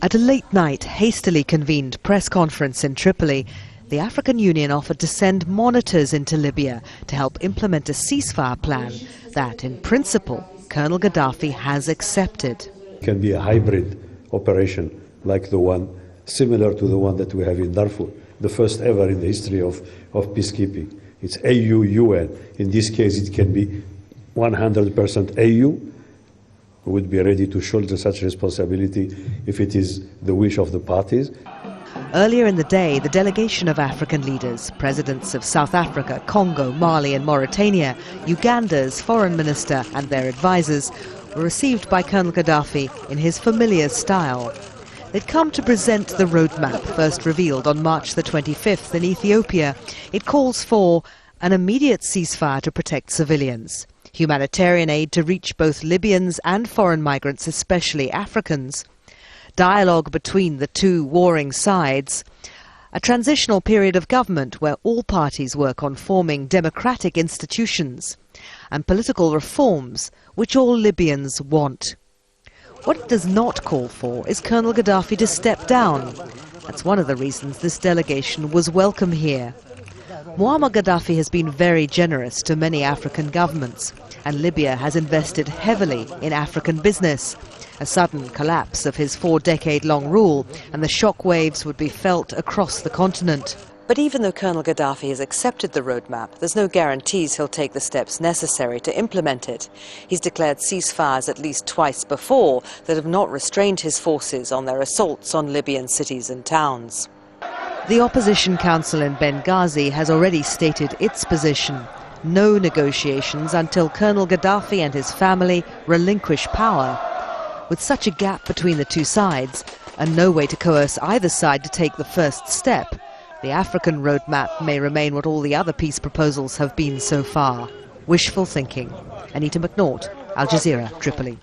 At a late-night, hastily convened press conference in Tripoli, the African Union offered to send monitors into Libya to help implement a ceasefire plan that, in principle, Colonel Gaddafi has accepted. It can be a hybrid operation like the one, similar to the one that we have in Darfur, the first ever in the history of peacekeeping. It's AU-UN. In this case, it can be 100% AU. We would be ready to shoulder such responsibility if it is the wish of the parties. Earlier in the day, the delegation of African leaders, presidents of South Africa, Congo, Mali and Mauritania, Uganda's foreign minister and their advisors, were received by Colonel Gaddafi in his familiar style. They'd come to present the roadmap, first revealed on March the 25th in Ethiopia. It calls for an immediate ceasefire to protect civilians, humanitarian aid to reach both Libyans and foreign migrants, especially Africans, dialogue between the two warring sides, a transitional period of government where all parties work on forming democratic institutions, and political reforms which all Libyans want. What it does not call for is Colonel Gaddafi to step down. That's one of the reasons this delegation was welcome here. Muammar Gaddafi has been very generous to many African governments, and Libya has invested heavily in African business. A sudden collapse of his 4-decade-long rule, and the shockwaves would be felt across the continent. But even though Colonel Gaddafi has accepted the roadmap, there's no guarantees he'll take the steps necessary to implement it. He's declared ceasefires at least twice before that have not restrained his forces on their assaults on Libyan cities and towns. The opposition council in Benghazi has already stated its position. No negotiations until Colonel Gaddafi and his family relinquish power. With such a gap between the two sides, and no way to coerce either side to take the first step, the African roadmap may remain what all the other peace proposals have been so far: wishful thinking. Anita McNaught, Al Jazeera, Tripoli.